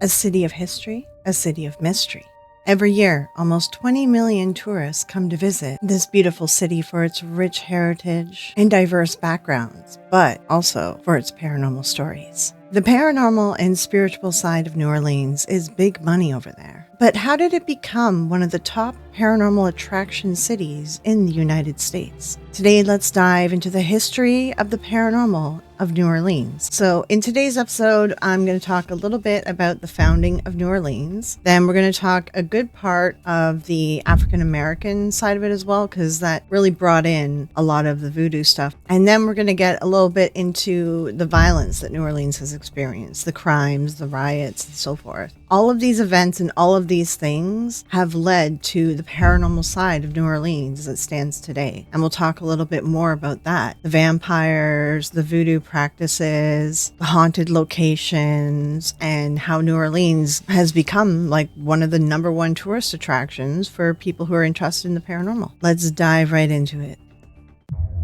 A city of history, a city of mystery. Every year, almost 20 million tourists come to visit this beautiful city for its rich heritage and diverse backgrounds, but also for its paranormal stories. The paranormal and spiritual side of New Orleans is big money over there. But how did it become one of the top paranormal attraction cities in the United States? Today, let's dive into the history of the paranormal of New Orleans. So in today's episode, I'm going to talk a little bit about the founding of New Orleans. Then we're going to talk a good part of the African American side of it as well, because that really brought in a lot of the voodoo stuff. And then we're going to get a little bit into the violence that New Orleans has experienced, the crimes, the riots, and so forth. All of these events and all of these things have led to the paranormal side of New Orleans as it stands today. And we'll talk a little bit more about that. The vampires, the voodoo practices, the haunted locations, and how New Orleans has become like one of the number one tourist attractions for people who are interested in the paranormal. Let's dive right into it.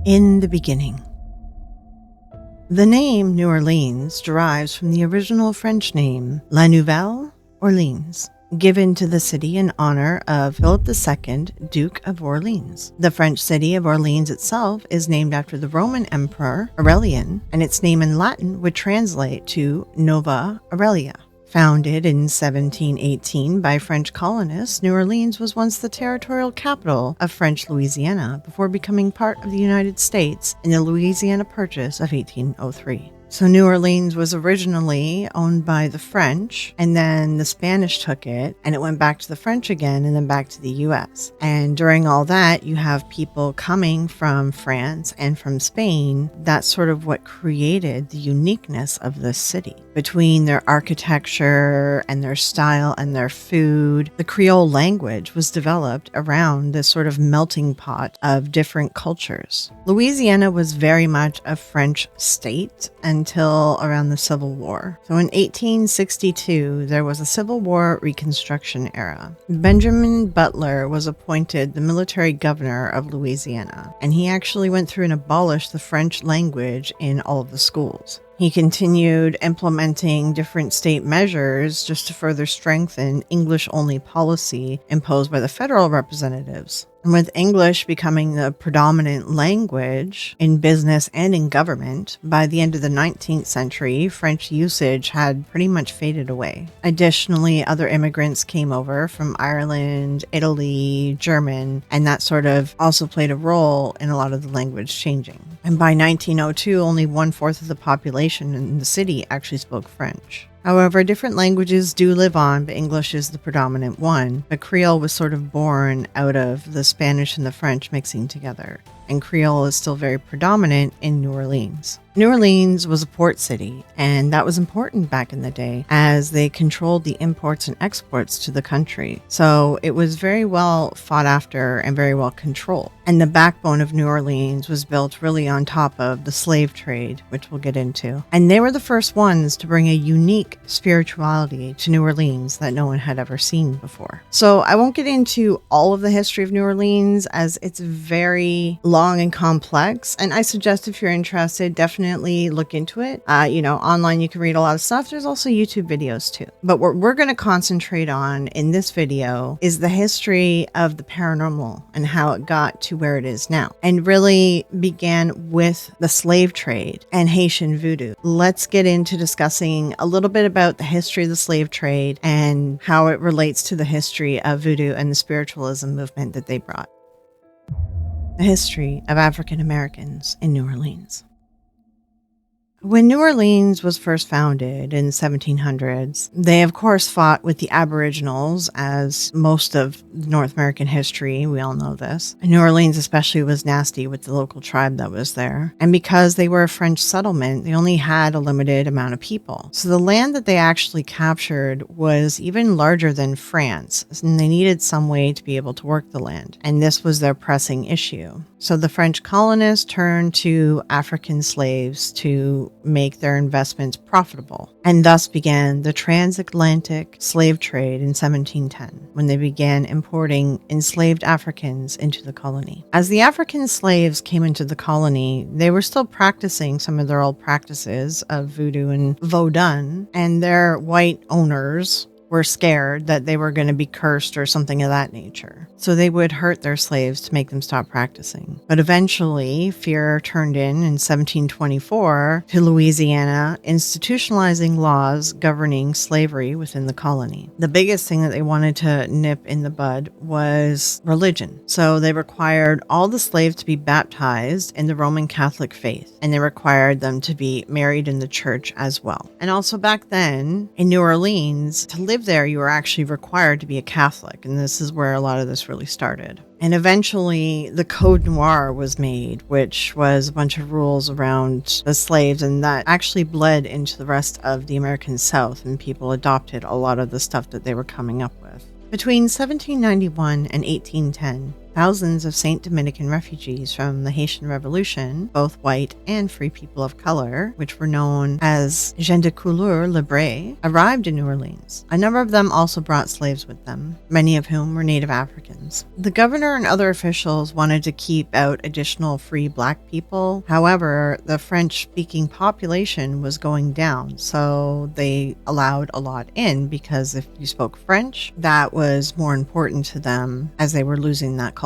In the beginning. The name New Orleans derives from the original French name La Nouvelle Orleans, given to the city in honor of Philip II, Duke of Orleans. The French city of Orleans itself is named after the Roman Emperor Aurelian, and its name in Latin would translate to Nova Aurelia. Founded in 1718 by French colonists, New Orleans was once the territorial capital of French Louisiana before becoming part of the United States in the Louisiana Purchase of 1803. So New Orleans was originally owned by the French, and then the Spanish took it, and it went back to the French again, and then back to the US. And during all that, you have people coming from France and from Spain. That's sort of what created the uniqueness of this city. Between their architecture and their style and their food, the Creole language was developed around this sort of melting pot of different cultures. Louisiana was very much a French state until around the Civil War. So in 1862, there was a Civil War Reconstruction era. Benjamin Butler was appointed the military governor of Louisiana, and he actually went through and abolished the French language in all of the schools. He continued implementing different state measures just to further strengthen English-only policy imposed by the federal representatives. And with English becoming the predominant language in business and in government, by the end of the 19th century, French usage had pretty much faded away. Additionally, other immigrants came over from Ireland, Italy, German, and that sort of also played a role in a lot of the language changing. And by 1902, only 1/4 of the population in the city actually spoke French. However, different languages do live on, but English is the predominant one. But Creole was sort of born out of the Spanish and the French mixing together, and Creole is still very predominant in New Orleans. New Orleans was a port city, and that was important back in the day as they controlled the imports and exports to the country. So it was very well fought after and very well controlled. And the backbone of New Orleans was built really on top of the slave trade, which we'll get into. And they were the first ones to bring a unique spirituality to New Orleans that no one had ever seen before. So I won't get into all of the history of New Orleans as it's very long and complex. And I suggest if you're interested, definitely look into it. Online you can read a lot of stuff. There's also YouTube videos too. But what we're going to concentrate on in this video is the history of the paranormal and how it got to where it is now, and really began with the slave trade and Haitian voodoo. Let's get into discussing a little bit about the history of the slave trade and how it relates to the history of voodoo and the spiritualism movement that they brought. The history of African Americans in New Orleans. When New Orleans was first founded in the 1700s, they of course fought with the Aboriginals, as most of North American history, we all know this. And New Orleans especially was nasty with the local tribe that was there. And because they were a French settlement, they only had a limited amount of people. So the land that they actually captured was even larger than France, and they needed some way to be able to work the land. And this was their pressing issue. So the French colonists turned to African slaves to make their investments profitable. And thus began the transatlantic slave trade in 1710, when they began importing enslaved Africans into the colony. As the African slaves came into the colony, they were still practicing some of their old practices of voodoo and vaudun, and their white owners were scared that they were going to be cursed or something of that nature. So they would hurt their slaves to make them stop practicing. But eventually, fear turned in 1724 to Louisiana, institutionalizing laws governing slavery within the colony. The biggest thing that they wanted to nip in the bud was religion. So they required all the slaves to be baptized in the Roman Catholic faith, and they required them to be married in the church as well. And also back then, in New Orleans, to live there, you were actually required to be a Catholic, and this is where a lot of this really started. And eventually, the Code Noir was made, which was a bunch of rules around the slaves, and that actually bled into the rest of the American South, and people adopted a lot of the stuff that they were coming up with. Between 1791 and 1810, thousands of Saint Dominican refugees from the Haitian Revolution, both white and free people of color, which were known as gens de couleur libre, arrived in New Orleans. A number of them also brought slaves with them, many of whom were Native Africans. The governor and other officials wanted to keep out additional free black people. However, the French-speaking population was going down, so they allowed a lot in because if you spoke French, that was more important to them as they were losing that culture.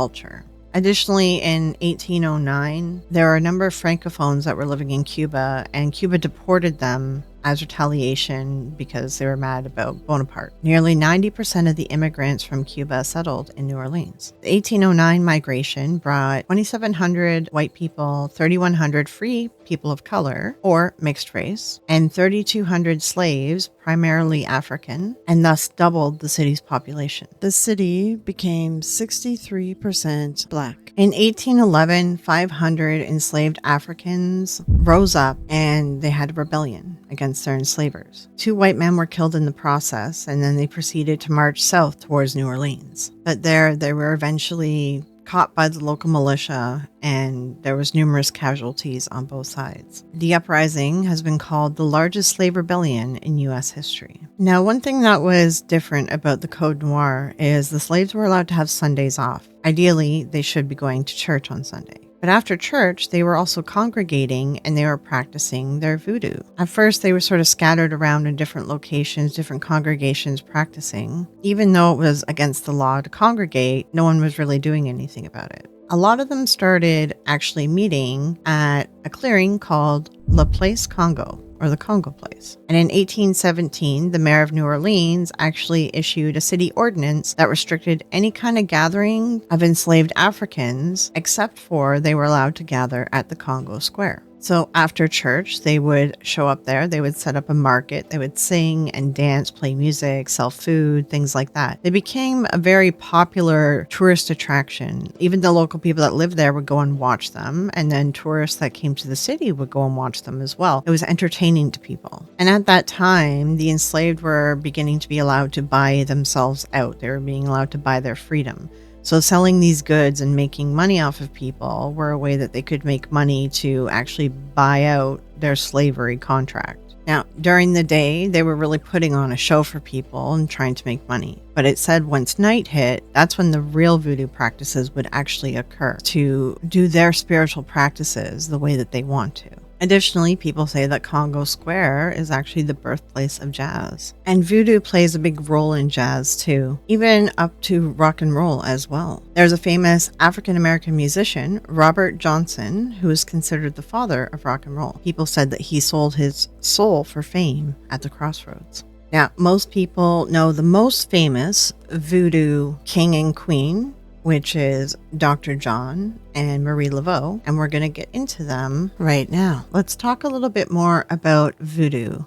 Additionally, in 1809, there were a number of Francophones that were living in Cuba, and Cuba deported them as retaliation because they were mad about Bonaparte. Nearly 90% of the immigrants from Cuba settled in New Orleans. The 1809 migration brought 2,700 white people, 3,100 free people of color or mixed race, and 3,200 slaves, primarily African, and thus doubled the city's population. The city became 63% black. In 1811, 500 enslaved Africans rose up and they had a rebellion against their enslavers. 2 white men were killed in the process, and then they proceeded to march south towards New Orleans. But there, they were eventually caught by the local militia, and there was numerous casualties on both sides. The uprising has been called the largest slave rebellion in U.S. history. Now, one thing that was different about the Code Noir is the slaves were allowed to have Sundays off. Ideally, they should be going to church on Sunday. But after church, they were also congregating and they were practicing their voodoo. At first, they were sort of scattered around in different locations, different congregations practicing. Even though it was against the law to congregate, no one was really doing anything about it. A lot of them started actually meeting at a clearing called La Place Congo, or the Congo Place. And in 1817, the mayor of New Orleans actually issued a city ordinance that restricted any kind of gathering of enslaved Africans, except for they were allowed to gather at the Congo Square. So after church, they would show up there, they would set up a market, they would sing and dance, play music, sell food, things like that. They became a very popular tourist attraction. Even the local people that lived there would go and watch them, and then tourists that came to the city would go and watch them as well. It was entertaining to people. And at that time, the enslaved were beginning to be allowed to buy themselves out. They were being allowed to buy their freedom. So selling these goods and making money off of people were a way that they could make money to actually buy out their slavery contract. Now, during the day, they were really putting on a show for people and trying to make money. But it said once night hit, that's when the real voodoo practices would actually occur, to do their spiritual practices the way that they want to. Additionally, people say that Congo Square is actually the birthplace of jazz. And voodoo plays a big role in jazz too, even up to rock and roll as well. There's a famous African-American musician, Robert Johnson, who is considered the father of rock and roll. People said that he sold his soul for fame at the crossroads. Now, most people know the most famous voodoo king and queen, which is Dr. John and Marie Laveau, and we're going to get into them right now. Let's talk a little bit more about voodoo.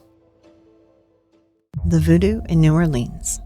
The voodoo in New Orleans.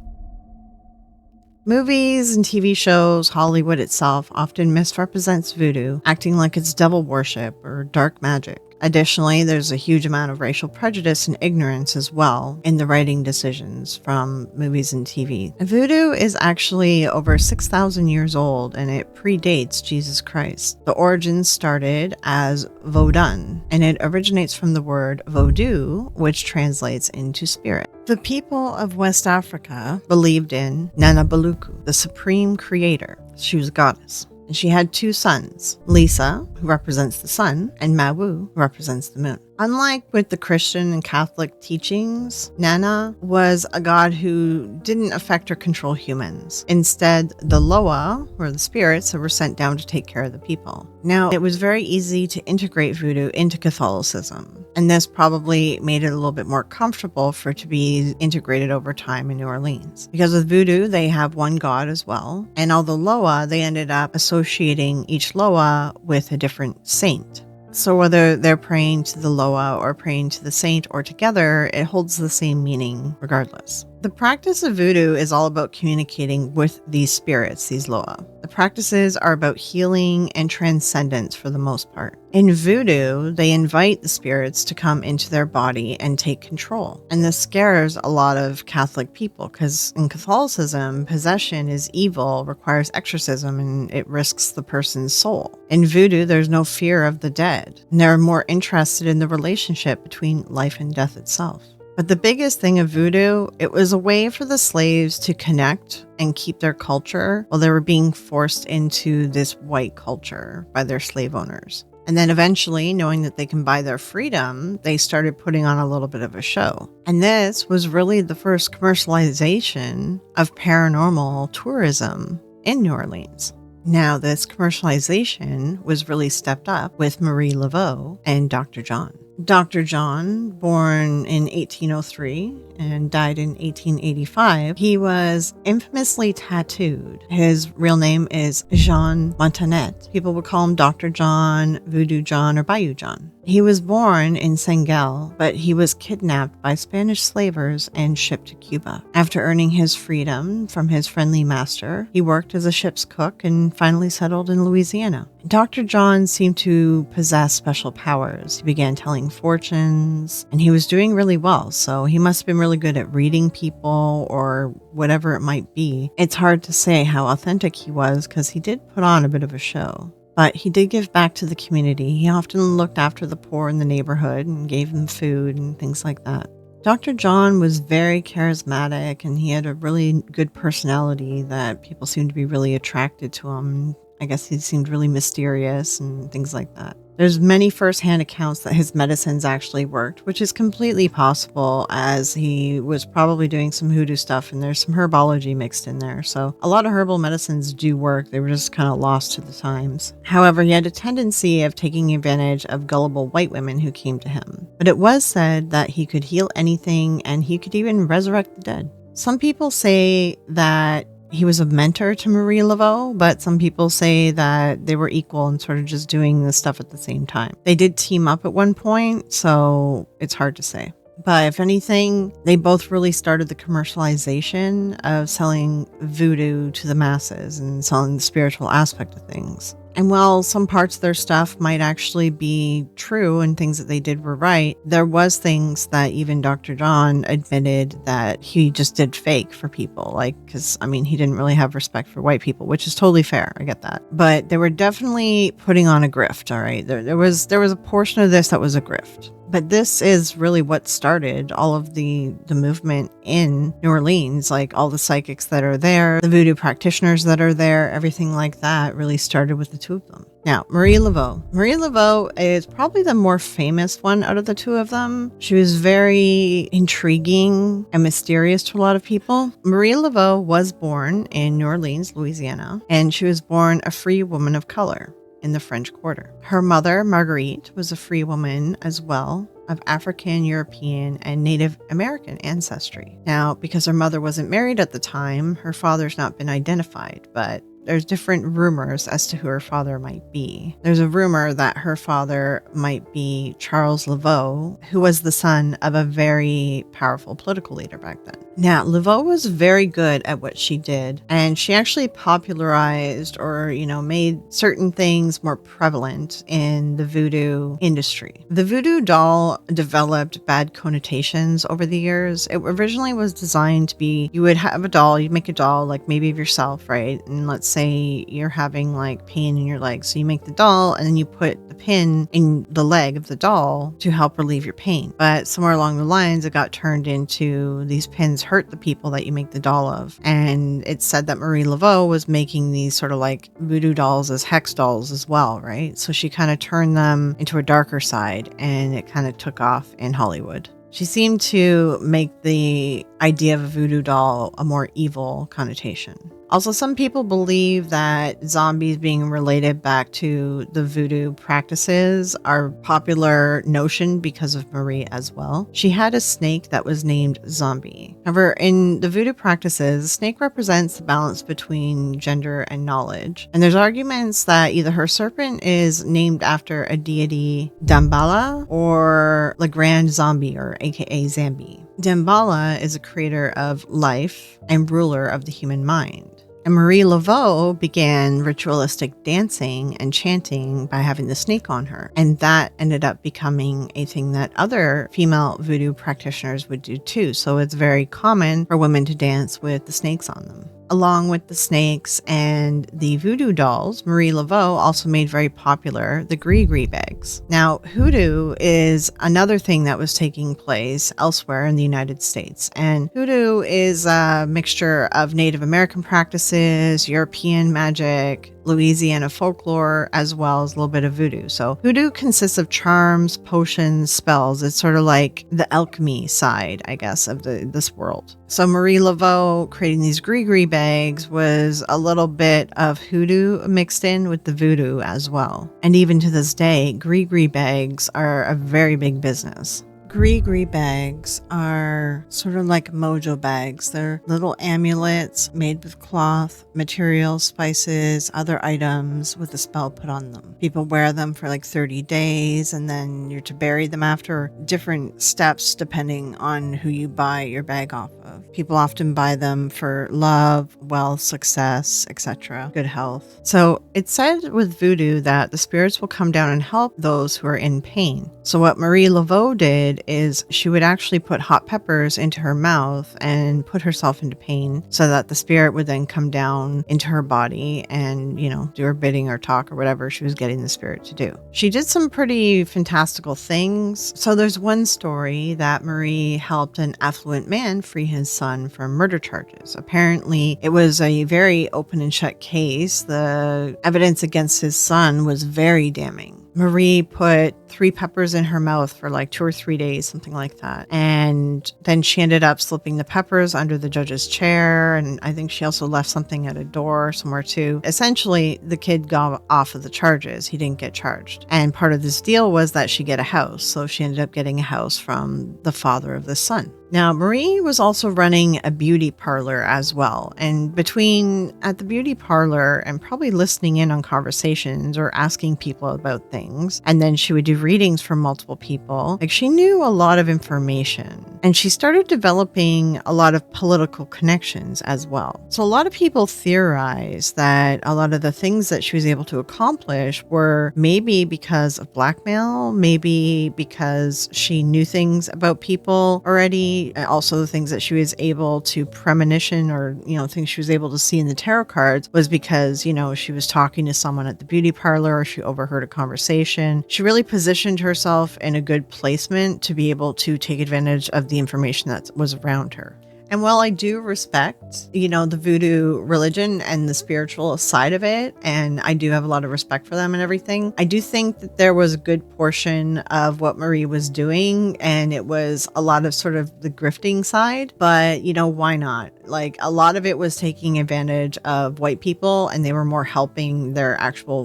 Movies and TV shows, Hollywood itself, often misrepresents voodoo, acting like it's devil worship or dark magic. Additionally, there's a huge amount of racial prejudice and ignorance as well in the writing decisions from movies and TV. Voodoo is actually over 6,000 years old and it predates Jesus Christ. The origins started as Vodun, and it originates from the word Vodou, which translates into spirit. The people of West Africa believed in Nana Baluku, the supreme creator. She was a goddess. And she had two sons, Lisa, who represents the sun, and Mawu, who represents the moon. Unlike with the Christian and Catholic teachings, Nana was a god who didn't affect or control humans. Instead, the Loa, or the spirits, were sent down to take care of the people. Now, it was very easy to integrate voodoo into Catholicism, and this probably made it a little bit more comfortable for it to be integrated over time in New Orleans. Because with voodoo, they have one god as well, and all the Loa, they ended up associating each Loa with a different saint. So whether they're praying to the Loa or praying to the saint or together, it holds the same meaning regardless. The practice of voodoo is all about communicating with these spirits, these Loa. The practices are about healing and transcendence for the most part. In voodoo, they invite the spirits to come into their body and take control. And this scares a lot of Catholic people because in Catholicism, possession is evil, requires exorcism, and it risks the person's soul. In voodoo, there's no fear of the dead, and they're more interested in the relationship between life and death itself. But the biggest thing of voodoo, it was a way for the slaves to connect and keep their culture while they were being forced into this white culture by their slave owners. And then eventually, knowing that they can buy their freedom, they started putting on a little bit of a show. And this was really the first commercialization of paranormal tourism in New Orleans. Now, this commercialization was really stepped up with Marie Laveau and Dr. John. Dr. John, born in 1803 and died in 1885, he was infamously tattooed. His real name is Jean Montanet. People would call him Dr. John, Voodoo John, or Bayou John. He was born in Senegal, but he was kidnapped by Spanish slavers and shipped to Cuba. After earning his freedom from his friendly master, he worked as a ship's cook and finally settled in Louisiana. Dr. John seemed to possess special powers. He began telling fortunes, and he was doing really well, so he must have been really good at reading people or whatever it might be. It's hard to say how authentic he was because he did put on a bit of a show. But he did give back to the community. He often looked after the poor in the neighborhood and gave them food and things like that. Dr. John was very charismatic and he had a really good personality that people seemed to be really attracted to him. I guess he seemed really mysterious and things like that. There's many first-hand accounts that his medicines actually worked, which is completely possible as he was probably doing some hoodoo stuff and there's some herbology mixed in there. So a lot of herbal medicines do work. They were just kind of lost to the times. However, he had a tendency of taking advantage of gullible white women who came to him. But it was said that he could heal anything and he could even resurrect the dead. Some people say that he was a mentor to Marie Laveau, but some people say that they were equal and sort of just doing this stuff at the same time. They did team up at one point, so it's hard to say. But if anything, they both really started the commercialization of selling voodoo to the masses and selling the spiritual aspect of things. And while some parts of their stuff might actually be true and things that they did were right, there was things that even Dr. John admitted that he just did fake for people. Because, he didn't really have respect for white people, which is totally fair. I get that. But they were definitely putting on a grift, all right? There was a portion of this that was a grift. But this is really what started all of the movement in New Orleans, like all the psychics that are there, the voodoo practitioners that are there, everything like that really started with the two of them. Now, Marie Laveau. Marie Laveau is probably the more famous one out of the two of them. She was very intriguing and mysterious to a lot of people. Marie Laveau was born in New Orleans, Louisiana, and she was born a free woman of color in the French Quarter. Her mother, Marguerite, was a free woman as well, of African, European, and Native American ancestry. Now, because her mother wasn't married at the time, her father's not been identified, but there's different rumors as to who her father might be. There's a rumor that her father might be Charles Laveau, who was the son of a very powerful political leader back then. Now, Laveau was very good at what she did, and she actually popularized or, made certain things more prevalent in the voodoo industry. The voodoo doll developed bad connotations over the years. It originally was designed to be, you would have a doll, you'd make a doll like maybe of yourself, right? And let's say you're having like pain in your leg. So you make the doll and then you put the pin in the leg of the doll to help relieve your pain. But somewhere along the lines, it got turned into these pins hurt the people that you make the doll of. And it's said that Marie Laveau was making these sort of like voodoo dolls as hex dolls as well, right? So she kind of turned them into a darker side and it kind of took off in Hollywood. She seemed to make the idea of a voodoo doll a more evil connotation. Also, some people believe that zombies being related back to the voodoo practices are a popular notion because of Marie as well. She had a snake that was named Zombie. However, in the voodoo practices, the snake represents the balance between gender and knowledge. And there's arguments that either her serpent is named after a deity Damballa or Le Grand Zombie, or aka Zambi. Damballa is a creator of life and ruler of the human mind. And Marie Laveau began ritualistic dancing and chanting by having the snake on her. And that ended up becoming a thing that other female voodoo practitioners would do too. So it's very common for women to dance with the snakes on them. Along with the snakes and the voodoo dolls, Marie Laveau also made very popular the gris-gris bags. Now, hoodoo is another thing that was taking place elsewhere in the United States. And hoodoo is a mixture of Native American practices, European magic, Louisiana folklore, as well as a little bit of voodoo. So hoodoo consists of charms, potions, spells. It's sort of like the alchemy side, I guess, of this world. So Marie Laveau creating these gris-gris bags was a little bit of hoodoo mixed in with the voodoo as well. And even to this day, gris-gris bags are a very big business. Gris-gris bags are sort of like mojo bags. They're little amulets made with cloth, materials, spices, other items with a spell put on them. People wear them for like 30 days and then you're to bury them after different steps depending on who you buy your bag off of. People often buy them for love, wealth, success, etc., good health. So it's said with voodoo that the spirits will come down and help those who are in pain. So what Marie Laveau did is she would actually put hot peppers into her mouth and put herself into pain so that the spirit would then come down into her body and, do her bidding or talk or whatever she was getting the spirit to do. She did some pretty fantastical things. So there's one story that Marie helped an affluent man free his son from murder charges. Apparently, it was a very open and shut case. The evidence against his son was very damning. Marie put 3 peppers in her mouth for like 2 or 3 days, something like that. And then she ended up slipping the peppers under the judge's chair. And I think she also left something at a door somewhere too. Essentially, the kid got off of the charges. He didn't get charged. And part of this deal was that she get a house. So she ended up getting a house from the father of the son. Now, Marie was also running a beauty parlor as well. And at the beauty parlor and probably listening in on conversations or asking people about things, and then she would do readings for multiple people, like she knew a lot of information. And she started developing a lot of political connections as well. So a lot of people theorize that a lot of the things that she was able to accomplish were maybe because of blackmail, maybe because she knew things about people already. Also, the things that she was able to premonition or, things she was able to see in the tarot cards was because, she was talking to someone at the beauty parlor or she overheard a conversation. She really positioned herself in a good placement to be able to take advantage of the information that was around her. And while I do respect, the voodoo religion and the spiritual side of it, and I do have a lot of respect for them and everything, I do think that there was a good portion of what Marie was doing, and it was a lot of sort of the grifting side, but why not? Like a lot of it was taking advantage of white people, and they were more helping their actual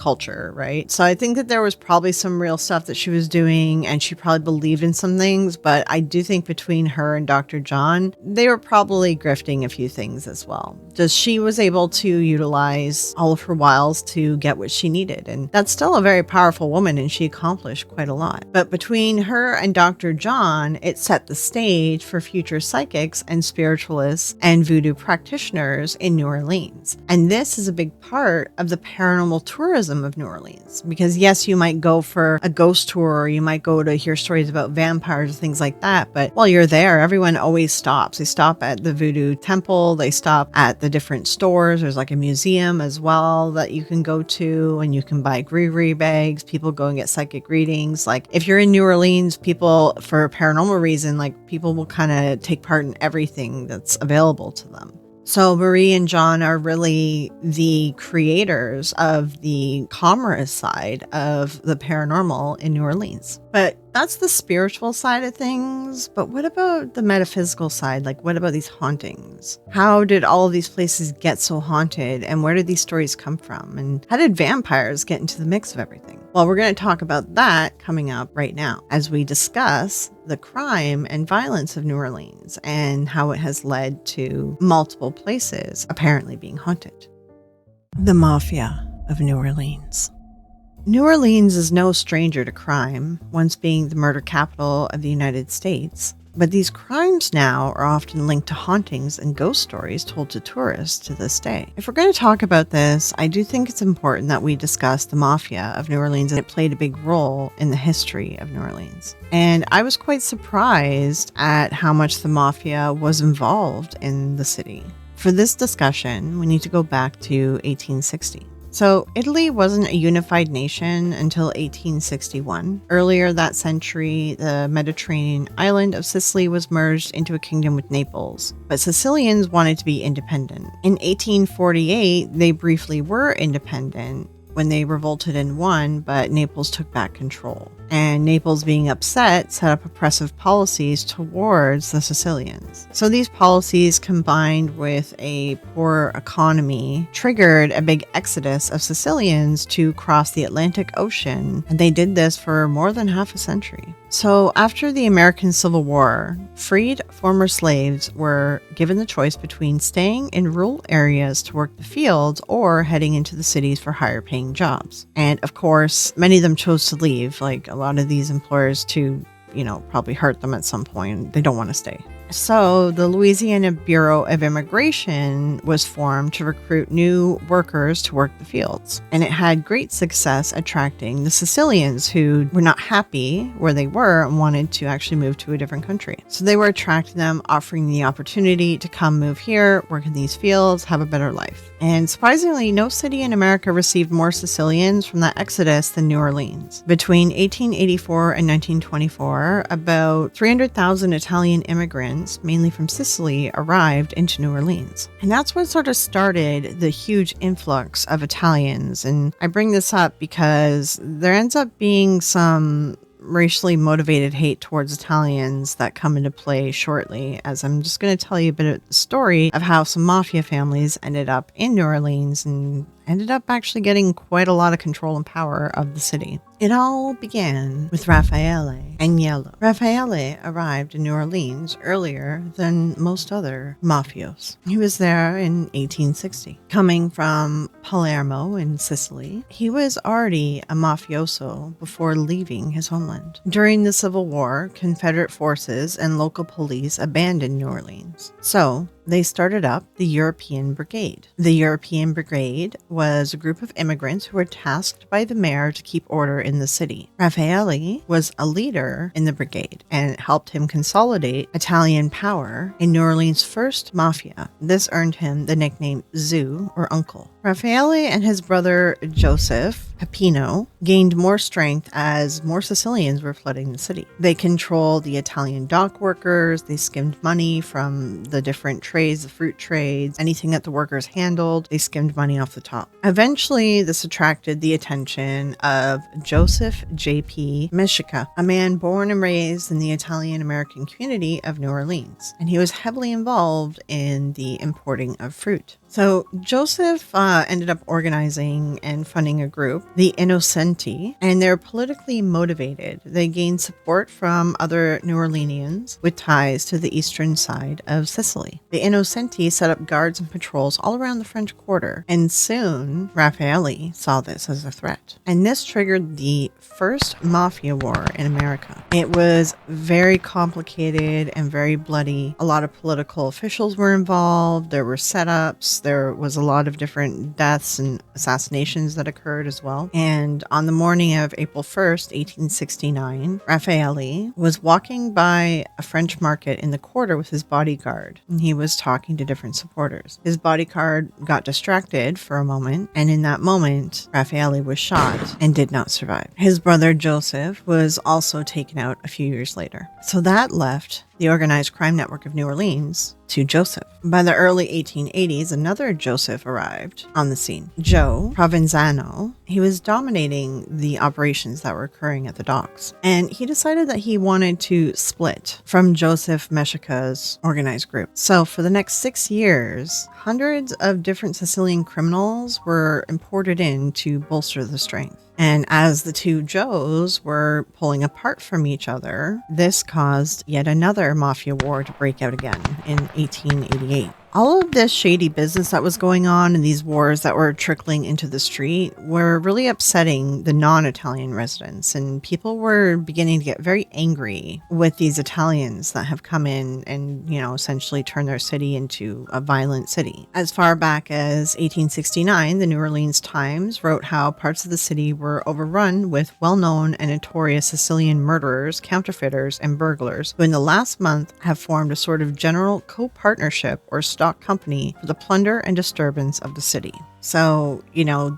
culture, right? So I think that there was probably some real stuff that she was doing, and she probably believed in some things, but I do think between her and Dr. John, they were probably grifting a few things as well. Just she was able to utilize all of her wiles to get what she needed, and that's still a very powerful woman, and she accomplished quite a lot. But between her and Dr. John, it set the stage for future psychics and spiritualists and voodoo practitioners in New Orleans. And this is a big part of the paranormal tourism of New Orleans, because yes, you might go for a ghost tour, or you might go to hear stories about vampires and things like that, but while you're there, everyone always stops. They stop at the voodoo temple, they stop at the different stores. There's like a museum as well that you can go to, and you can buy gree bags. People go and get psychic readings. Like if you're in New Orleans, people, for a paranormal reason, like people will kind of take part in everything that's available to them. So Marie and John are really the creators of the commerce side of the paranormal in New Orleans. But that's the spiritual side of things. But what about the metaphysical side? Like, what about these hauntings? How did all of these places get so haunted? And where did these stories come from? And how did vampires get into the mix of everything? Well, we're going to talk about that coming up right now as we discuss the crime and violence of New Orleans and how it has led to multiple places apparently being haunted. The Mafia of New Orleans. New Orleans is no stranger to crime, once being the murder capital of the United States. But these crimes now are often linked to hauntings and ghost stories told to tourists to this day. If we're going to talk about this, I do think it's important that we discuss the Mafia of New Orleans, and it played a big role in the history of New Orleans. And I was quite surprised at how much the Mafia was involved in the city. For this discussion, we need to go back to 1860. So Italy wasn't a unified nation until 1861. Earlier that century, the Mediterranean island of Sicily was merged into a kingdom with Naples, but Sicilians wanted to be independent. In 1848, they briefly were independent when they revolted and won, but Naples took back control. And Naples, being upset, set up oppressive policies towards the Sicilians. So these policies, combined with a poor economy, triggered a big exodus of Sicilians to cross the Atlantic Ocean, and they did this for more than half a century. So after the American Civil War, freed former slaves were given the choice between staying in rural areas to work the fields or heading into the cities for higher paying jobs. And of course, many of them chose to leave. Like a lot of these employers to, probably hurt them at some point. They don't want to stay. So the Louisiana Bureau of Immigration was formed to recruit new workers to work the fields. And it had great success attracting the Sicilians who were not happy where they were and wanted to actually move to a different country. So they were attracting them, offering the opportunity to come move here, work in these fields, have a better life. And surprisingly, no city in America received more Sicilians from that exodus than New Orleans. Between 1884 and 1924, about 300,000 Italian immigrants, mainly from Sicily, arrived into New Orleans. And that's what sort of started the huge influx of Italians. And I bring this up because there ends up being some racially motivated hate towards Italians that come into play shortly, as I'm just going to tell you a bit of the story of how some mafia families ended up in New Orleans and ended up actually getting quite a lot of control and power of the city. It all began with Raffaele Agnello. Raffaele arrived in New Orleans earlier than most other mafios. He was there in 1860. Coming from Palermo in Sicily, he was already a mafioso before leaving his homeland. During the Civil War, Confederate forces and local police abandoned New Orleans. So they started up the European Brigade. The European Brigade was a group of immigrants who were tasked by the mayor to keep order in the city. Raffaele was a leader in the brigade, and it helped him consolidate Italian power in New Orleans' first mafia. This earned him the nickname Zoo, or Uncle. Raffaele and his brother Joseph Peppino gained more strength as more Sicilians were flooding the city. They controlled the Italian dock workers, they skimmed money from the different trades, the fruit trades, anything that the workers handled, they skimmed money off the top. Eventually, this attracted the attention of Joseph J.P. Mishica, a man born and raised in the Italian-American community of New Orleans, and he was heavily involved in the importing of fruit. So Joseph ended up organizing and funding a group, the Innocenti, and they're politically motivated. They gained support from other New Orleanians with ties to the eastern side of Sicily. The Innocenti set up guards and patrols all around the French Quarter, and soon Raffaele saw this as a threat. And this triggered the first Mafia war in America. It was very complicated and very bloody. A lot of political officials were involved. There were setups. There was a lot of different deaths and assassinations that occurred as well. And on the morning of April 1st, 1869, Raffaele was walking by a French market in the quarter with his bodyguard, and he was talking to different supporters. His bodyguard got distracted for a moment, and in that moment, Raffaele was shot and did not survive. His brother Joseph was also taken out a few years later. So that left the organized crime network of New Orleans to Joseph. By the early 1880s, another Joseph arrived on the scene. Joe Provenzano, he was dominating the operations that were occurring at the docks. And he decided that he wanted to split from Joseph Meshica's organized group. So for the next 6 years, hundreds of different Sicilian criminals were imported in to bolster the strength. And as the two Joes were pulling apart from each other, this caused yet another mafia war to break out again in 1888. All of this shady business that was going on and these wars that were trickling into the street were really upsetting the non-Italian residents, and people were beginning to get very angry with these Italians that have come in and, essentially turn their city into a violent city. As far back as 1869, the New Orleans Times wrote how parts of the city were overrun with well-known and notorious Sicilian murderers, counterfeiters, and burglars who in the last month have formed a sort of general co-partnership or stock company for the plunder and disturbance of the city. So,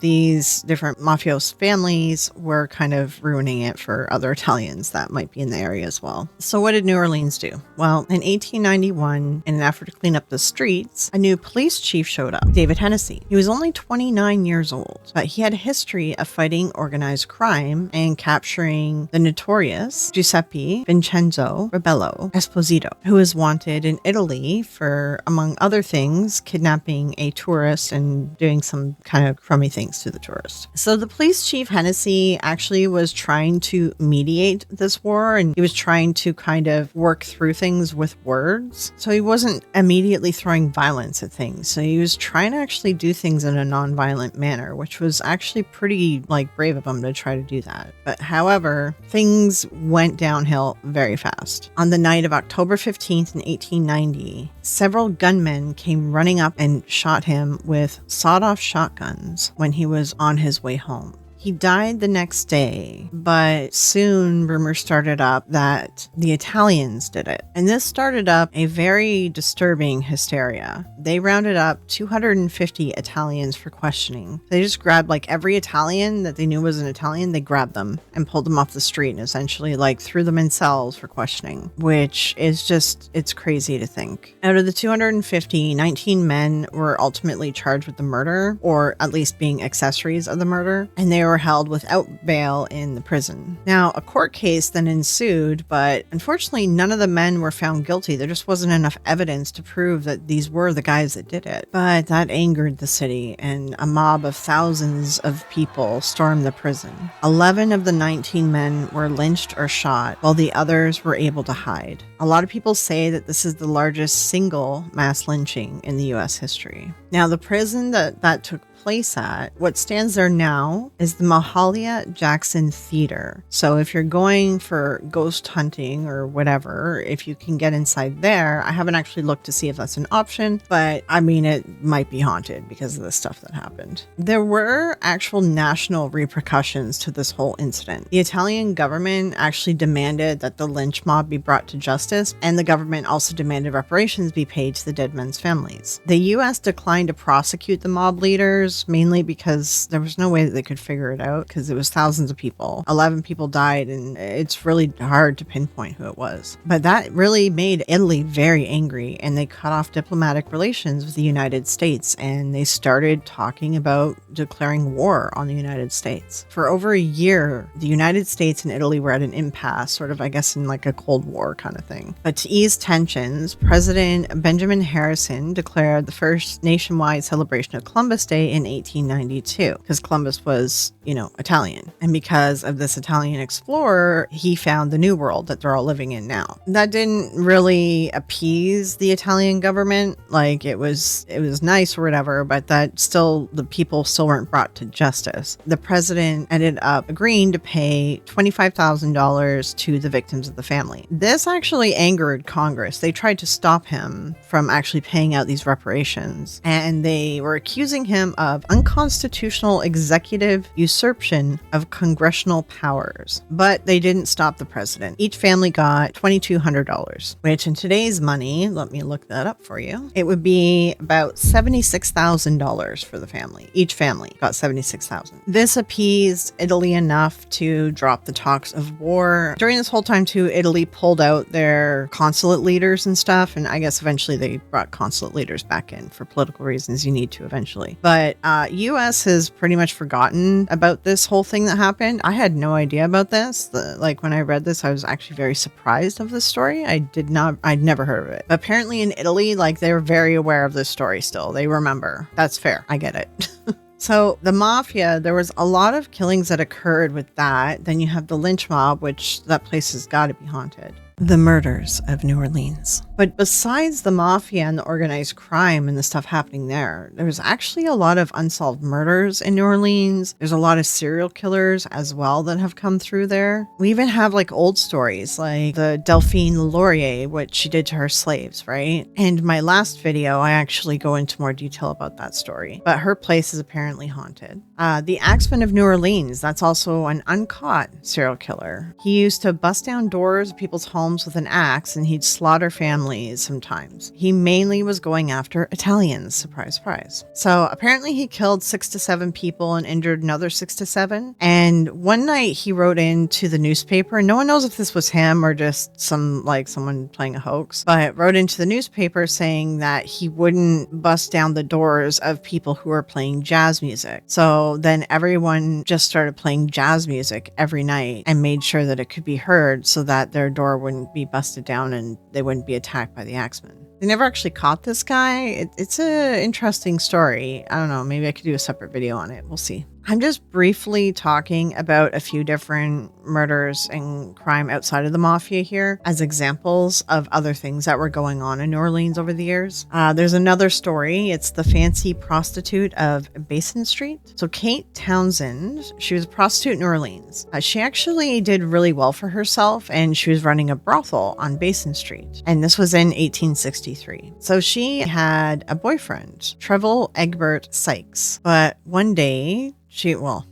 these different mafioso families were kind of ruining it for other Italians that might be in the area as well. So what did New Orleans do? Well, in 1891, in an effort to clean up the streets, a new police chief showed up, David Hennessy. He was only 29 years old, but he had a history of fighting organized crime and capturing the notorious Giuseppe Vincenzo Rebello Esposito, who was wanted in Italy for, among other things, kidnapping a tourist and doing some kind of crummy things to the tourist. So the police chief Hennessy actually was trying to mediate this war, and he was trying to kind of work through things with words. So he wasn't immediately throwing violence at things. So he was trying to actually do things in a non-violent manner, which was actually pretty brave of him to try to do that. But however, things went downhill very fast. On the night of October 15th in 1890, several gunmen came running up and shot him with sawed-off shotguns when he was on his way home. He died the next day, but soon rumors started up that the Italians did it. And this started up a very disturbing hysteria. They rounded up 250 Italians for questioning. They just grabbed every Italian that they knew was an Italian, they grabbed them and pulled them off the street and essentially threw them in cells for questioning, which is just, it's crazy to think. Out of the 250, 19 men were ultimately charged with the murder, or at least being accessories of the murder, and they were held without bail in the prison. Now, a court case then ensued, but unfortunately none of the men were found guilty. There just wasn't enough evidence to prove that these were the guys that did it. But that angered the city, and a mob of thousands of people stormed the prison. 11 of the 19 men were lynched or shot, while the others were able to hide. A lot of people say that this is the largest single mass lynching in the U.S. history. Now, the prison that took place at, what stands there now is the Mahalia Jackson Theater. So if you're going for ghost hunting or whatever, if you can get inside there, I haven't actually looked to see if that's an option, but it might be haunted because of the stuff that happened. There were actual national repercussions to this whole incident. The Italian government actually demanded that the lynch mob be brought to justice, and the government also demanded reparations be paid to the dead men's families. The U.S. declined to prosecute the mob leaders murders, mainly because there was no way that they could figure it out because it was thousands of people. 11 people died, and it's really hard to pinpoint who it was. But that really made Italy very angry, and they cut off diplomatic relations with the United States, and they started talking about declaring war on the United States. For over a year, the United States and Italy were at an impasse, sort of, I guess, in like a Cold War kind of thing. But to ease tensions, President Benjamin Harrison declared the first nationwide celebration of Columbus Day in 1892, because Columbus was, Italian. And because of this Italian explorer, he found the New World that they're all living in now. That didn't really appease the Italian government. Like, it was nice or whatever, but the people still weren't brought to justice. The president ended up agreeing to pay $25,000 to the victims of the family. This actually angered Congress. They tried to stop him from actually paying out these reparations, and they were accusing him of unconstitutional executive usurpation of congressional powers. But they didn't stop the president. Each family got $2,200, which in today's money, let me look that up for you, it would be about $76,000 for the family. Each family got $76,000. This appeased Italy enough to drop the talks of war. During this whole time too, Italy pulled out their consulate leaders and stuff, and I guess eventually they brought consulate leaders back in for political reasons. You need to eventually. But US has pretty much forgotten about this whole thing that happened. I had no idea about this. When I read this, I was actually very surprised of this story. I'd never heard of it. But apparently in Italy, they were very aware of this story still. They remember. That's fair. I get it. So the Mafia, there was a lot of killings that occurred with that. Then you have the lynch mob, which that place has got to be haunted. The murders of New Orleans. But besides the Mafia and the organized crime and the stuff happening there, there's actually a lot of unsolved murders in New Orleans. There's a lot of serial killers as well that have come through there. We even have old stories like the Delphine Laurier, what she did to her slaves, right? And my last video, I actually go into more detail about that story. But her place is apparently haunted. The Axeman of New Orleans, that's also an uncaught serial killer. He used to bust down doors of people's homes with an axe, and he'd slaughter families sometimes. He mainly was going after Italians. Surprise, surprise. So apparently he killed 6 to 7 people and injured another 6 to 7. And one night he wrote into the newspaper, and no one knows if this was him or just someone playing a hoax, but wrote into the newspaper saying that he wouldn't bust down the doors of people who were playing jazz music. So then everyone just started playing jazz music every night and made sure that it could be heard so that their door wouldn't be busted down and they wouldn't be attacked by the Axeman. They never actually caught this guy. It's an interesting story. I don't know. Maybe I could do a separate video on it. We'll see. I'm just briefly talking about a few different murders and crime outside of the Mafia here as examples of other things that were going on in New Orleans over the years. There's another story. It's the fancy prostitute of Basin Street. So Kate Townsend, she was a prostitute in New Orleans. She actually did really well for herself, and she was running a brothel on Basin Street. And this was in 1863. So she had a boyfriend, Treville Egbert Sykes. But one day,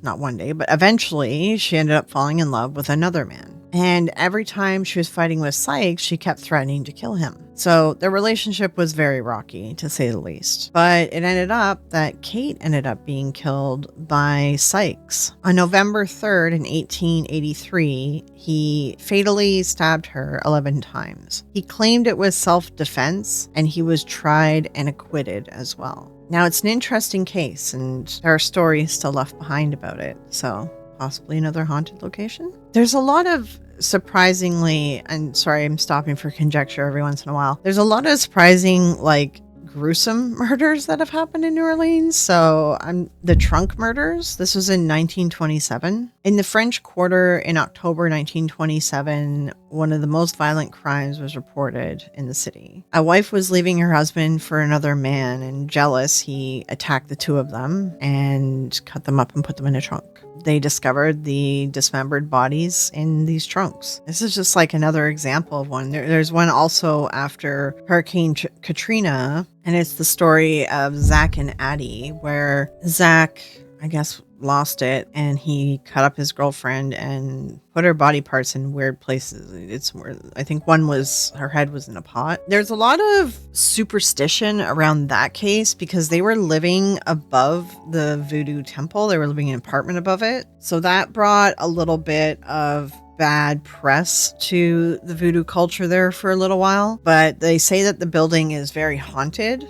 not one day, but eventually she ended up falling in love with another man. And every time she was fighting with Sykes, she kept threatening to kill him. So their relationship was very rocky, to say the least. But it ended up that Kate ended up being killed by Sykes. On November 3rd in 1883, he fatally stabbed her 11 times. He claimed it was self-defense, and he was tried and acquitted as well. Now, it's an interesting case, and there are stories still left behind about it, so possibly another haunted location. There's a lot of surprisingly, and sorry, I'm stopping for conjecture every once in a while. There's a lot of surprising, gruesome murders that have happened in New Orleans. So the trunk murders, this was in 1927. In the French Quarter in October 1927, one of the most violent crimes was reported in the city. A wife was leaving her husband for another man, and jealous, he attacked the two of them and cut them up and put them in a trunk. They discovered the dismembered bodies in these trunks. This is just another example of one. There's one also after Hurricane Katrina, and it's the story of Zach and Addie, where Zach, I guess, lost it, and he cut up his girlfriend and put her body parts in weird places. It's where I think one was her head was in a pot. There's a lot of superstition around that case because they were living above the Voodoo temple. They were living in an apartment above it. So that brought a little bit of bad press to the voodoo culture there for a little while, but they say that the building is very haunted.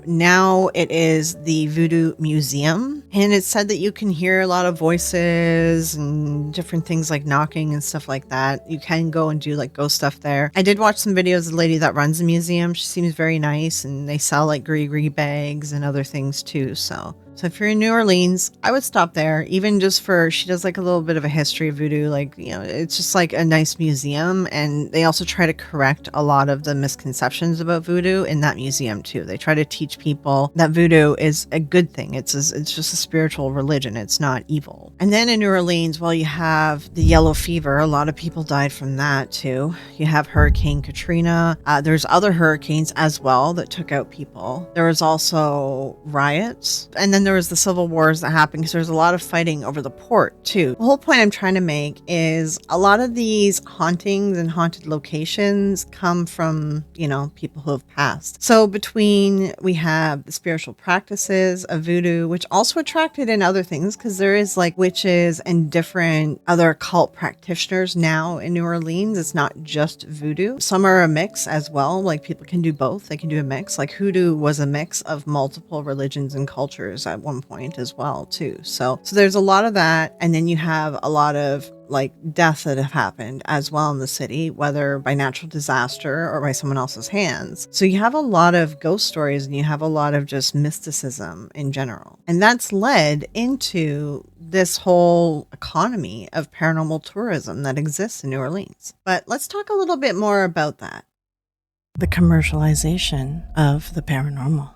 Now it is the Voodoo Museum, and it's said that you can hear a lot of voices and different things like knocking and stuff like that. You can go and do like ghost stuff there. I did watch some videos of the lady that runs the museum. She seems very nice, and they sell like gree bags and other things too. So if you're in New Orleans, I would stop there, even just for, she does like a little bit of a history of voodoo. Like, you know, it's just like a nice museum. And they also try to correct a lot of the misconceptions about voodoo in that museum too. They try to teach people that voodoo is a good thing. It's just a spiritual religion. It's not evil. And then in New Orleans, well, you have the yellow fever. A lot of people died from that too. You have Hurricane Katrina. There's other hurricanes as well that took out people. There was also riots. And then there was the civil wars that happened because there's a lot of fighting over the port too. The whole point I'm trying to make is a lot of these hauntings and haunted locations come from, you know, people who have passed. So between, we have the spiritual practices of voodoo, which also attracted in other things because there is like witches and different other occult practitioners now in New Orleans. It's not just voodoo. Some are a mix as well. Like people can do both. They can do a mix. Like hoodoo was a mix of multiple religions and cultures at one point as well too. So there's a lot of that, and then you have a lot of like deaths that have happened as well in the city, whether by natural disaster or by someone else's hands. So you have a lot of ghost stories and you have a lot of just mysticism in general. And that's led into this whole economy of paranormal tourism that exists in New Orleans. But let's talk a little bit more about that. The commercialization of the paranormal.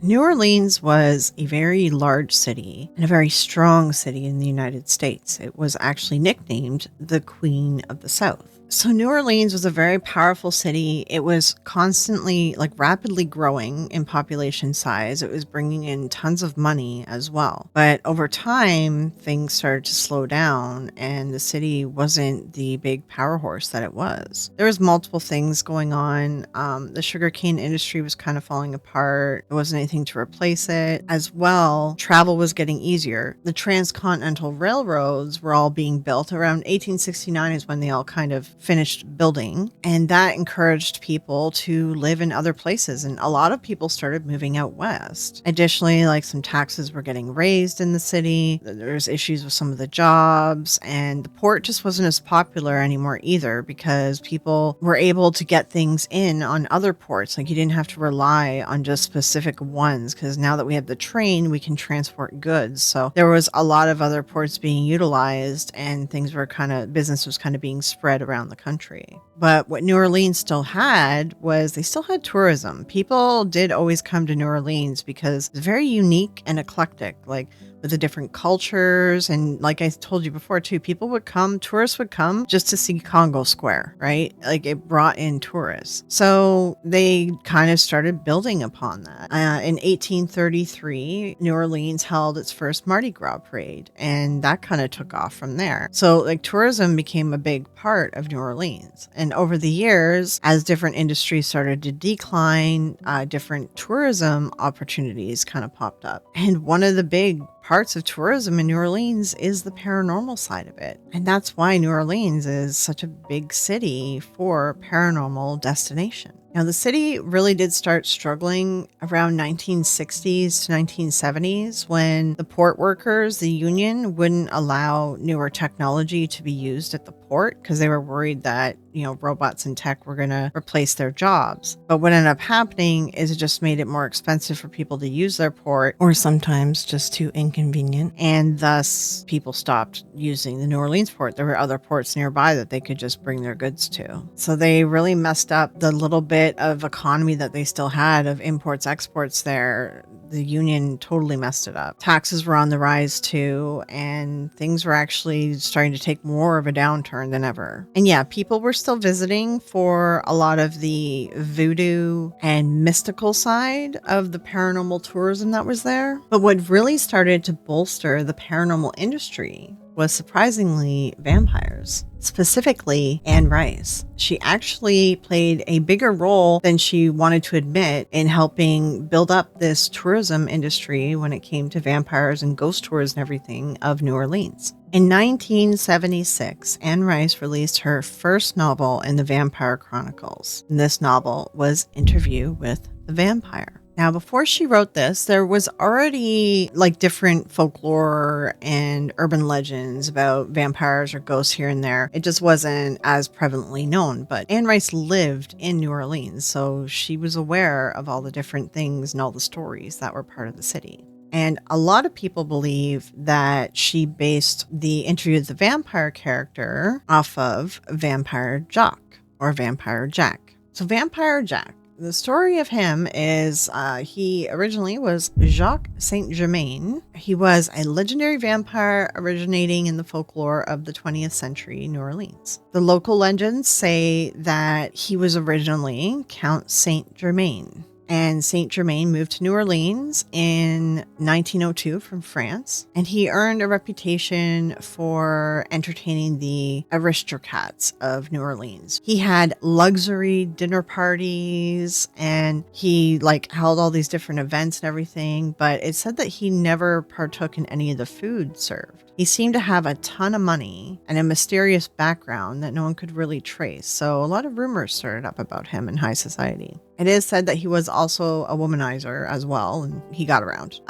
New Orleans was a very large city and a very strong city in the United States. It was actually nicknamed the Queen of the South. So New Orleans was a very powerful city. It was constantly, like rapidly growing in population size. It was bringing in tons of money as well. But over time, things started to slow down and the city wasn't the big power horse that it was. There was multiple things going on. The sugarcane industry was kind of falling apart. There wasn't anything to replace it. As well, travel was getting easier. The transcontinental railroads were all being built. Around 1869 is when they all kind of finished building, and that encouraged people to live in other places, and a lot of people started moving out west. Additionally, like some taxes were getting raised in the city. There's issues with some of the jobs, and the port just wasn't as popular anymore either because people were able to get things in on other ports. Like you didn't have to rely on just specific ones because now that we have the train, we can transport goods. So there was a lot of other ports being utilized, and business was kind of being spread around the country. But what New Orleans still had was they still had tourism. People did always come to New Orleans because it's very unique and eclectic, like with the different cultures. And like I told you before too, tourists would come just to see Congo Square, right? Like it brought in tourists. So they kind of started building upon that. In 1833, New Orleans held its first Mardi Gras parade, and that kind of took off from there. So like tourism became a big part of New Orleans. And over the years, as different industries started to decline, different tourism opportunities kind of popped up. And one of the big parts of tourism in New Orleans is the paranormal side of it. And that's why New Orleans is such a big city for paranormal destination. Now, the city really did start struggling around 1960s to 1970s when the port workers, the union, wouldn't allow newer technology to be used at the port because they were worried that, robots and tech were going to replace their jobs. But what ended up happening is it just made it more expensive for people to use their port, or sometimes just too inconvenient. And thus, people stopped using the New Orleans port. There were other ports nearby that they could just bring their goods to. So they really messed up the little bit of economy that they still had of imports, exports there. the union totally messed it up. Taxes were on the rise too, and things were actually starting to take more of a downturn than ever. And yeah, people were still visiting for a lot of the voodoo and mystical side of the paranormal tourism that was there. But what really started to bolster the paranormal industry was surprisingly vampires, specifically Anne Rice. She actually played a bigger role than she wanted to admit in helping build up this tourism industry when it came to vampires and ghost tours and everything of New Orleans. In 1976, Anne Rice released her first novel in the Vampire Chronicles. And this novel was Interview with the Vampire. Now, before she wrote this, there was already like different folklore and urban legends about vampires or ghosts here and there. It just wasn't as prevalently known, but Anne Rice lived in New Orleans, so she was aware of all the different things and all the stories that were part of the city. And a lot of people believe that she based the Interview with the Vampire character off of Vampire Jock or Vampire Jack. So Vampire Jack, the story of him is he originally was Jacques Saint Germain. He was a legendary vampire originating in the folklore of the 20th century New Orleans. The local legends say that he was originally Count Saint Germain. And Saint Germain moved to New Orleans in 1902 from France, and he earned a reputation for entertaining the aristocrats of New Orleans. He had luxury dinner parties, and he held all these different events and everything, but it said that he never partook in any of the food served. He seemed to have a ton of money and a mysterious background that no one could really trace, so a lot of rumors started up about him in high society. It is said that he was also a womanizer as well, and he got around.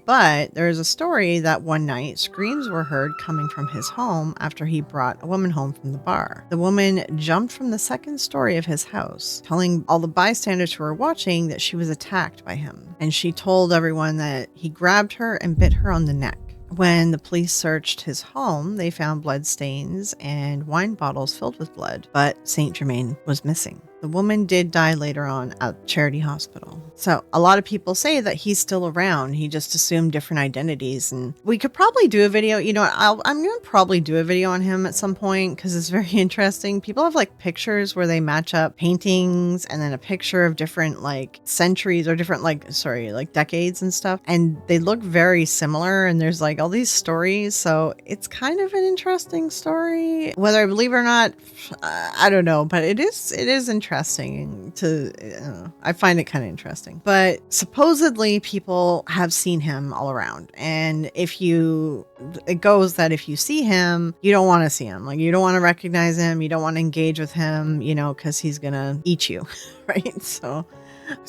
But there is a story that one night screams were heard coming from his home after he brought a woman home from the bar. The woman jumped from the second story of his house, telling all the bystanders who were watching that she was attacked by him. And she told everyone that he grabbed her and bit her on the neck. When the police searched his home, they found blood stains and wine bottles filled with blood, but Saint Germain was missing. The woman did die later on at Charity Hospital. So a lot of people say that he's still around. He just assumed different identities. And we could probably do a video. You know what? I'm going to probably do a video on him at some point because it's very interesting. People have pictures where they match up paintings and then a picture of different centuries or different decades and stuff. And they look very similar. And there's all these stories. So it's kind of an interesting story. Whether I believe it or not, I don't know. But it is interesting I find it kind of interesting. But supposedly people have seen him all around. And it goes that if you see him, you don't want to see him. You don't want to recognize him. You don't want to engage with him, because he's going to eat you, right? So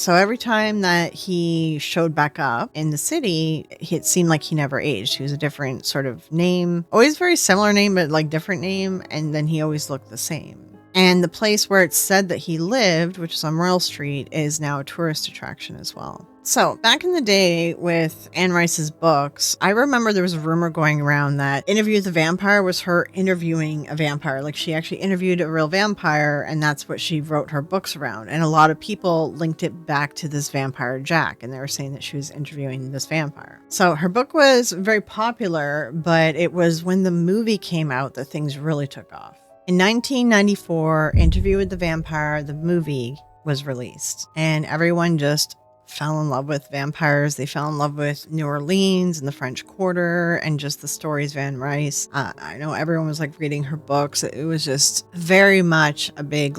every time that he showed back up in the city, it seemed like he never aged. He was a different sort of name, always very similar name, but different name. And then he always looked the same. And the place where it's said that he lived, which is on Royal Street, is now a tourist attraction as well. So back in the day with Anne Rice's books, I remember there was a rumor going around that Interview with the Vampire was her interviewing a vampire. She actually interviewed a real vampire, and that's what she wrote her books around. And a lot of people linked it back to this vampire Jack, and they were saying that she was interviewing this vampire. So her book was very popular, but it was when the movie came out that things really took off. In 1994, Interview with the Vampire, the movie, was released, and everyone just fell in love with vampires. They fell in love with New Orleans and the French Quarter and just the stories of Anne Rice. I know everyone was reading her books. It was just very much a big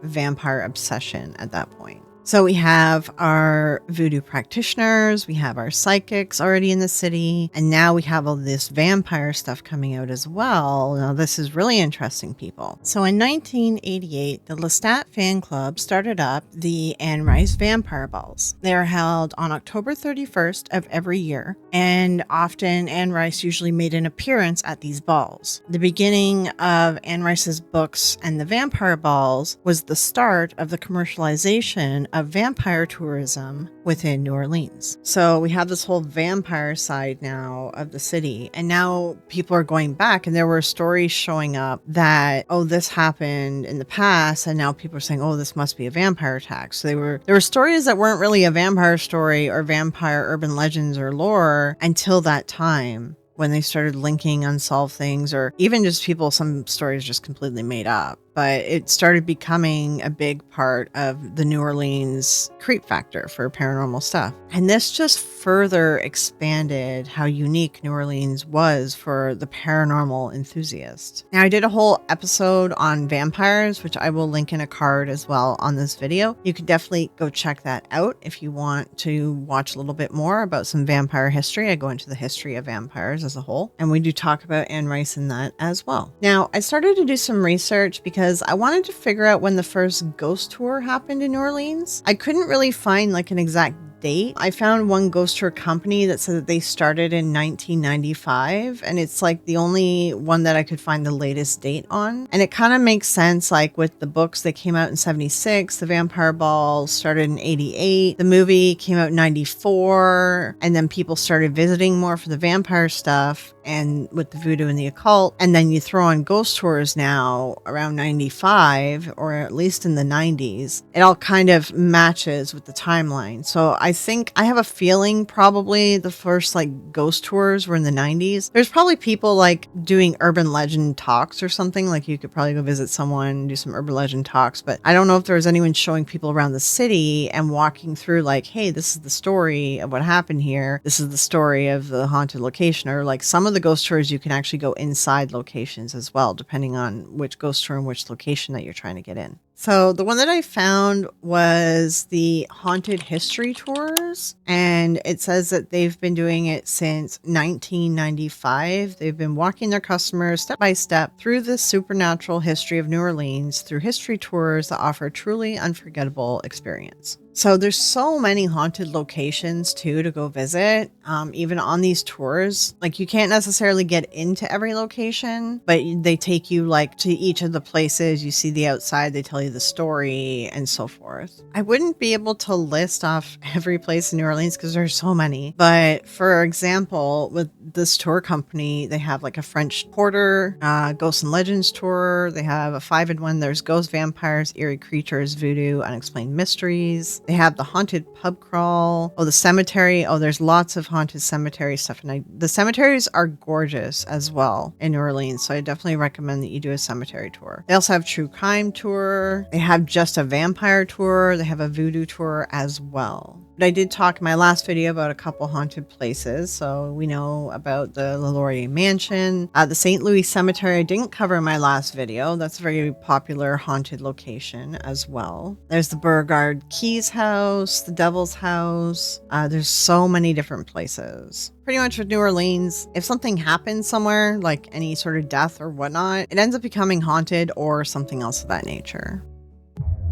vampire obsession at that point. So we have our voodoo practitioners, we have our psychics already in the city, and now we have all this vampire stuff coming out as well. Now this is really interesting, people. So in 1988, the Lestat fan club started up the Anne Rice Vampire Balls. They are held on October 31st of every year, and often Anne Rice usually made an appearance at these balls. The beginning of Anne Rice's books and the Vampire Balls was the start of the commercialization of vampire tourism within New Orleans. So we have this whole vampire side now of the city, and now people are going back, and there were stories showing up that, oh, this happened in the past, and now people are saying, oh, this must be a vampire attack. So there were stories that weren't really a vampire story or vampire urban legends or lore until that time, when they started linking unsolved things, or even just people, some stories just completely made up. But it started becoming a big part of the New Orleans creep factor for paranormal stuff. And this just further expanded how unique New Orleans was for the paranormal enthusiast. Now, I did a whole episode on vampires, which I will link in a card as well on this video. You can definitely go check that out if you want to watch a little bit more about some vampire history. I go into the history of vampires as a whole, and we do talk about Anne Rice in that as well. Now, I started to do some research because I wanted to figure out when the first ghost tour happened in New Orleans. I couldn't really find like an exact date. I found one ghost tour company that said that they started in 1995, and it's like the only one that I could find the latest date on. And it kind of makes sense, like with the books that came out in 76, the Vampire Ball started in 88, the movie came out in 94, and then people started visiting more for the vampire stuff and with the voodoo and the occult. And then you throw on ghost tours now around 95, or at least in the 90s. It all kind of matches with the timeline. So I think I have a feeling probably the first like ghost tours were in the 90s. There's probably people like doing urban legend talks or something. Like you could probably go visit someone and do some urban legend talks, but I don't know if there was anyone showing people around the city and walking through like, hey, this is the story of what happened here. This is the story of the haunted location. Or like some of the ghost tours, you can actually go inside locations as well, depending on which ghost tour and which location that you're trying to get in. So the one that I found was the Haunted History Tours, and it says that they've been doing it since 1995. They've been walking their customers step by step through the supernatural history of New Orleans through history tours that offer a truly unforgettable experience. So there's so many haunted locations too to go visit, even on these tours. Like you can't necessarily get into every location, but they take you like to each of the places. You see the outside, they tell you the story and so forth. I wouldn't be able to list off every place in New Orleans because there's so many. But for example, with this tour company, they have like a French Quarter, Ghosts and Legends tour. They have a 5-in-1. There's ghosts, vampires, eerie creatures, voodoo, unexplained mysteries. They have the haunted pub crawl. Oh, the cemetery. Oh, there's lots of haunted cemetery stuff. And the cemeteries are gorgeous as well in New Orleans. So I definitely recommend that you do a cemetery tour. They also have true crime tour. They have just a vampire tour. They have a voodoo tour as well. But I did talk in my last video about a couple haunted places. So we know about the LaLaurie Mansion. The St. Louis Cemetery I didn't cover in my last video. That's a very popular haunted location as well. There's the Beauregard Keys House, the Devil's House. There's so many different places. Pretty much with New Orleans, if something happens somewhere, like any sort of death or whatnot, it ends up becoming haunted or something else of that nature.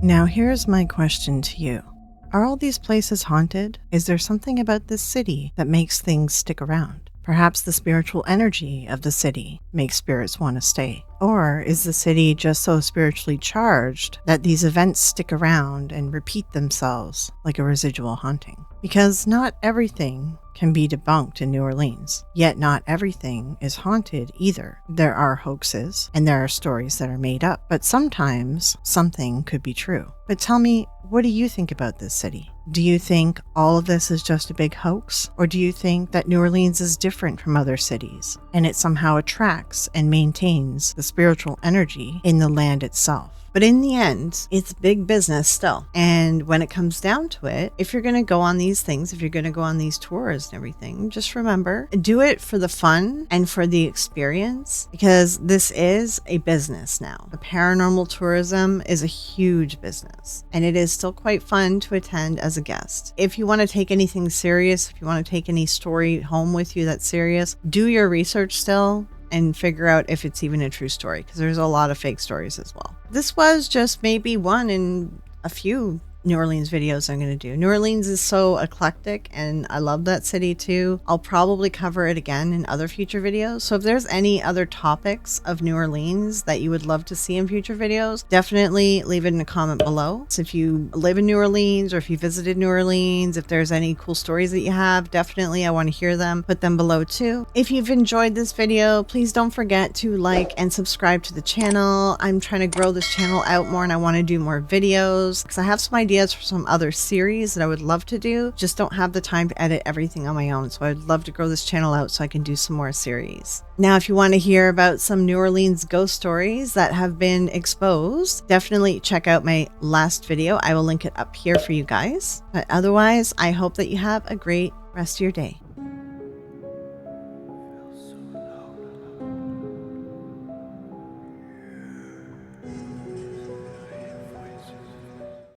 Now here's my question to you. Are all these places haunted? Is there something about this city that makes things stick around? Perhaps the spiritual energy of the city makes spirits want to stay. Or is the city just so spiritually charged that these events stick around and repeat themselves like a residual haunting? Because not everything can be debunked in New Orleans, yet not everything is haunted either. There are hoaxes and there are stories that are made up, but sometimes something could be true. But tell me, what do you think about this city? Do you think all of this is just a big hoax? Or do you think that New Orleans is different from other cities and it somehow attracts and maintains the spiritual energy in the land itself? But in the end, it's big business still. And when it comes down to it, if you're going to go on these things, if you're going to go on these tours and everything, just remember, do it for the fun and for the experience, because this is a business now. The paranormal tourism is a huge business, and it is still quite fun to attend as a guest. If you want to take anything serious, if you want to take any story home with you that's serious, do your research still and figure out if it's even a true story, because there's a lot of fake stories as well. This was just maybe one in a few New Orleans videos I'm going to do. New Orleans is so eclectic and I love that city too. I'll probably cover it again in other future videos. So if there's any other topics of New Orleans that you would love to see in future videos, definitely leave it in a comment below. So if you live in New Orleans or if you visited New Orleans, if there's any cool stories that you have, definitely I want to hear them. Put them below too. If you've enjoyed this video, please don't forget to like and subscribe to the channel. I'm trying to grow this channel out more and I want to do more videos because I have some ideas for some other series that I would love to do. Just don't have the time to edit everything on my own. So I'd love to grow this channel out so I can do some more series. Now, if you want to hear about some New Orleans ghost stories that have been exposed, definitely check out my last video. I will link it up here for you guys. But otherwise, I hope that you have a great rest of your day.